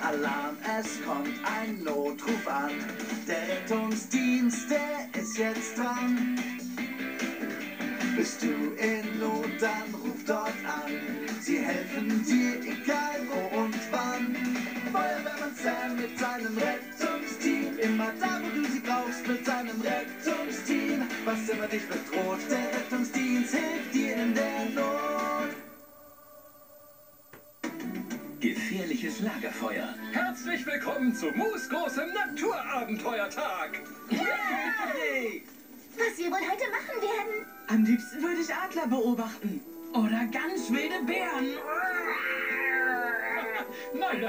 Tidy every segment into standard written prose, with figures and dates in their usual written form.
Alarm, es kommt ein Notruf an. Der Rettungsdienst, der ist jetzt dran. Bist du in Not, dann ruf dort an. Sie helfen dir, egal wo und wann. Feuerwehrmann Sam mit seinem Rettungsteam. Immer da, wo du sie brauchst, mit seinem Rettungsteam. Was immer dich bedroht, der Rettungsdienst hilft dir in der Not. Gefährliches Lagerfeuer. Herzlich willkommen zu Moos großem Naturabenteuerttag. Yay! Was wir wohl heute machen werden? Am liebsten würde ich Adler beobachten. Oder ganz wilde Bären. Nein.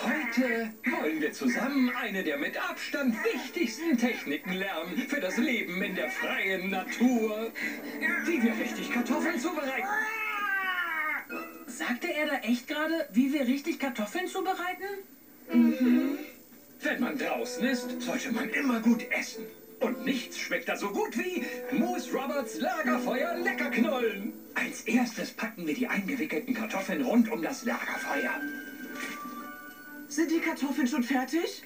Heute wollen wir zusammen eine der mit Abstand wichtigsten Techniken lernen für das Leben in der freien Natur. Wie wir richtig Kartoffeln zubereiten. Sagte er da echt gerade, wie wir richtig Kartoffeln zubereiten? Mhm. Wenn man draußen ist, sollte man immer gut essen. Und nichts schmeckt da so gut wie Moose Roberts Lagerfeuer Leckerknollen. Als erstes packen wir die eingewickelten Kartoffeln rund um das Lagerfeuer. Sind die Kartoffeln schon fertig?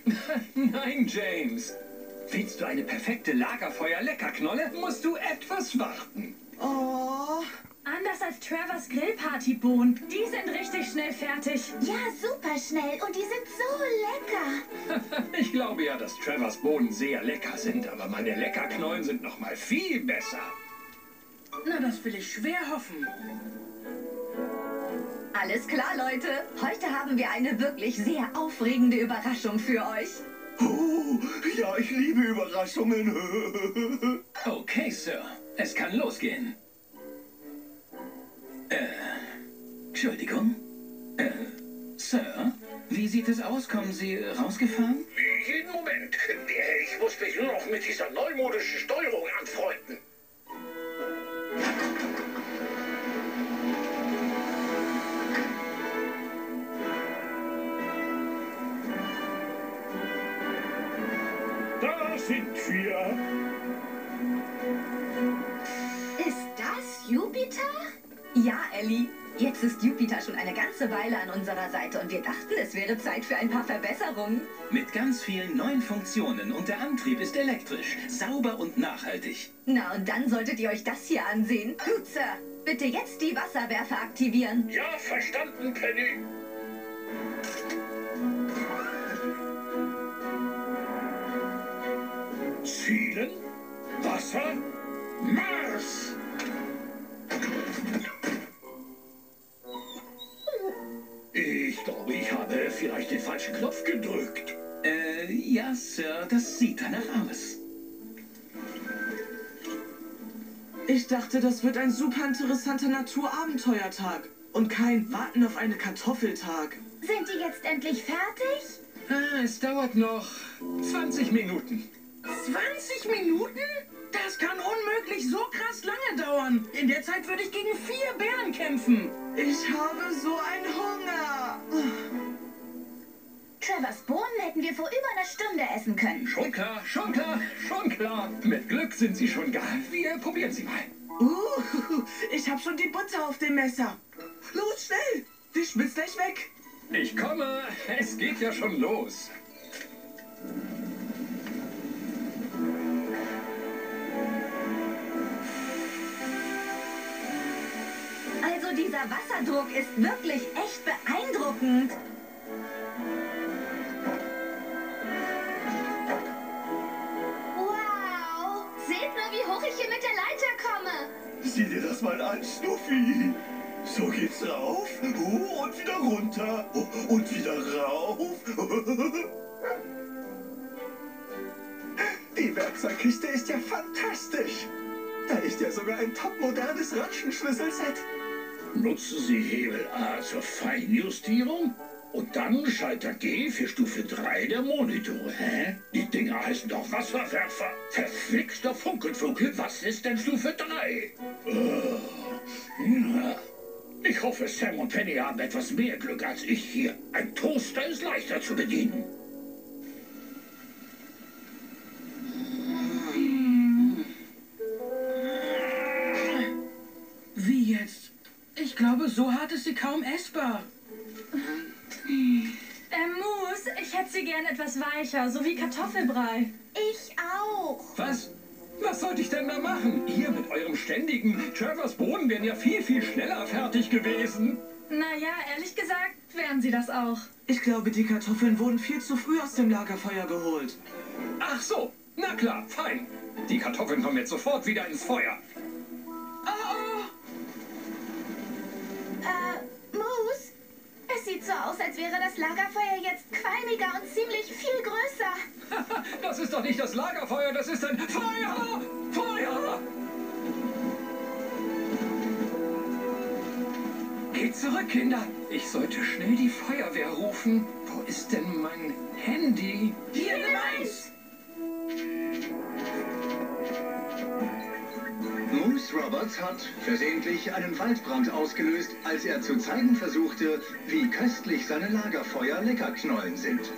Nein, James. Willst du eine perfekte Lagerfeuer-Leckerknolle, musst du etwas warten. Oh. Anders als Travers Grillpartybohnen. Die sind richtig schnell fertig. Ja, super schnell. Und die sind so lecker. Ich glaube ja, dass Travers Bohnen sehr lecker sind, aber meine Leckerknollen sind noch mal viel besser. Na, das will ich schwer hoffen. Alles klar, Leute. Heute haben wir eine wirklich sehr aufregende Überraschung für euch. Oh, ja, ich liebe Überraschungen. Okay, Sir. Es kann losgehen. Entschuldigung? Sir? Wie sieht es aus? Kommen Sie rausgefahren? Jeden Moment. Ich muss mich nur noch mit dieser neumodischen Steuerung anfreunden. Da sind wir. Ist das Jupiter? Ja, Ellie. Jetzt ist Jupiter schon eine ganze Weile an unserer Seite und wir dachten, es wäre Zeit für ein paar Verbesserungen. Mit ganz vielen neuen Funktionen und der Antrieb ist elektrisch, sauber und nachhaltig. Na, und dann solltet ihr euch das hier ansehen. Gut, Sir. Bitte jetzt die Wasserwerfer aktivieren. Ja, verstanden, Penny. Zielen, Wasser, Mars. Ich glaube, ich habe vielleicht den falschen Knopf gedrückt. Ja, Sir, das sieht danach aus. Ich dachte, das wird ein super interessanter Naturabenteuertag. Und kein Warten auf eine Kartoffeltag. Sind die jetzt endlich fertig? Es dauert noch 20 Minuten. 20 Minuten? Das kann unmöglich so krass lange dauern. In der Zeit würde ich gegen 4 Bären kämpfen. Ich habe so einen Hunger. Travers Bohnen hätten wir vor über einer Stunde essen können. Schon klar, schon klar, schon klar. Mit Glück sind sie schon gar. Wir probieren sie mal. Ich habe schon die Butter auf dem Messer. Los, schnell. Die schmilzt gleich weg. Ich komme. Es geht ja schon los. Also dieser Wasserdruck ist wirklich echt beeindruckend. Wow! Seht nur, wie hoch ich hier mit der Leiter komme. Sieh dir das mal an, Schnuffi. So geht's rauf und wieder runter und wieder rauf. Die Werkzeugkiste ist ja fantastisch. Da ist ja sogar ein topmodernes Ratschenschlüsselset. Nutzen Sie Hebel A zur Feinjustierung und dann Schalter G für Stufe 3 der Monitore. Hä? Die Dinger heißen doch Wasserwerfer. Verflixter Funkelfunkel, was ist denn Stufe 3? Ich hoffe, Sam und Penny haben etwas mehr Glück als ich hier. Ein Toaster ist leichter zu bedienen. Wie jetzt? Ich glaube, so hart ist sie kaum essbar. Moose, ich hätte sie gern etwas weicher, so wie Kartoffelbrei. Ich auch. Was? Was sollte ich denn da machen? Ihr mit eurem ständigen Travers Bohnen wären ja viel, viel schneller fertig gewesen. Naja, ehrlich gesagt, wären sie das auch. Ich glaube, die Kartoffeln wurden viel zu früh aus dem Lagerfeuer geholt. Ach so, na klar, fein. Die Kartoffeln kommen jetzt sofort wieder ins Feuer. Moose, es sieht so aus, als wäre das Lagerfeuer jetzt qualmiger und ziemlich viel größer. Das ist doch nicht das Lagerfeuer, das ist ein Feuer! Feuer! Geht zurück, Kinder. Ich sollte schnell die Feuerwehr rufen. Wo ist denn mein Handy? Hier meins! Moose Roberts hat versehentlich einen Waldbrand ausgelöst, als er zu zeigen versuchte, wie köstlich seine Lagerfeuer Leckerknollen sind.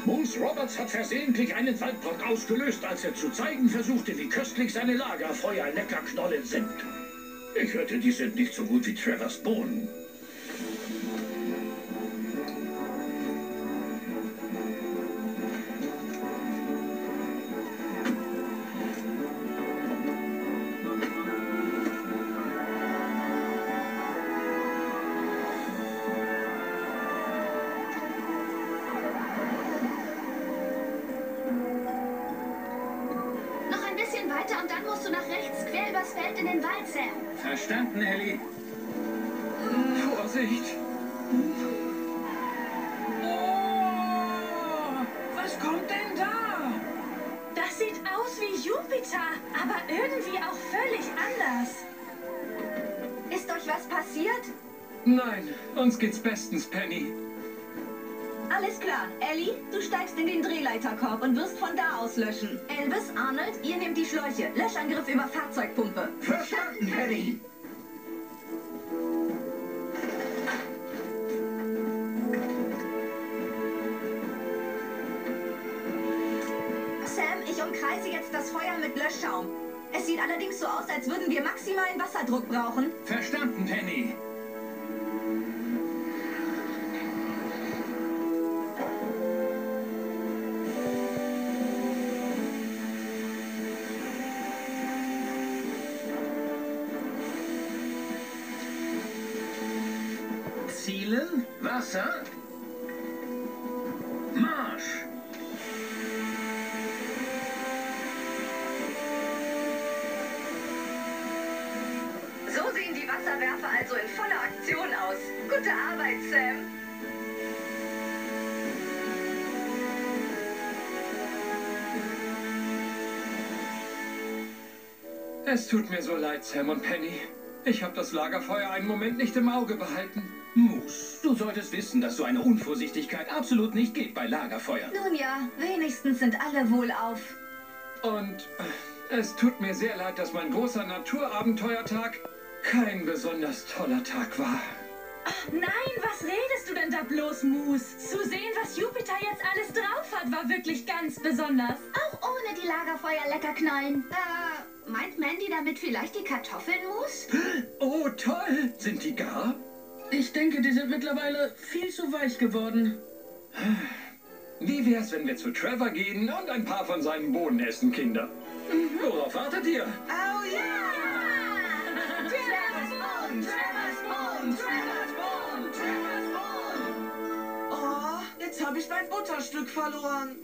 Moose Roberts hat versehentlich einen Waldbrand ausgelöst, als er zu zeigen versuchte, wie köstlich seine Lagerfeuer Leckerknollen sind. Ich hörte, die sind nicht so gut wie Travers Bohnen. Noch ein bisschen weiter und dann musst du nach rechts quer übers Feld in den Wald, Sam. Verstanden, Ellie. Vorsicht! Oh, was kommt denn da? Das sieht aus wie Jupiter, aber irgendwie auch völlig anders. Ist euch was passiert? Nein, uns geht's bestens, Penny. Alles klar. Ellie, du steigst in den Drehleiterkorb und wirst von da aus löschen. Elvis, Arnold, ihr nehmt die Schläuche. Löschangriff über Fahrzeugpumpe. Verstanden, Penny! Sam, ich umkreise jetzt das Feuer mit Löschschaum. Es sieht allerdings so aus, als würden wir maximalen Wasserdruck brauchen. Verstanden, Penny. Zielen, Wasser, Marsch. So sehen die Wasserwerfer also in voller Aktion aus. Gute Arbeit, Sam. Es tut mir so leid, Sam und Penny. Ich habe das Lagerfeuer einen Moment nicht im Auge behalten. Moose, du solltest wissen, dass so eine Unvorsichtigkeit absolut nicht geht bei Lagerfeuern. Nun ja, wenigstens sind alle wohlauf. Und es tut mir sehr leid, dass mein großer Naturabenteuertag kein besonders toller Tag war. Nein, was redest du denn da bloß, Moose? Zu sehen, was Jupiter jetzt alles drauf hat, war wirklich ganz besonders. Auch ohne die Lagerfeuer Leckerknollen. Meint Mandy damit vielleicht die Kartoffeln, Moose? Oh, toll! Sind die gar? Ich denke, die sind mittlerweile viel zu weich geworden. Wie wär's, wenn wir zu Trevor gehen und ein paar von seinen Bohnen essen, Kinder? Worauf wartet ihr? Oh ja! Travers Bohnen, Travers Bohnen, Travers Bohnen, Travers Bohnen. Oh, jetzt habe ich mein Butterstück verloren.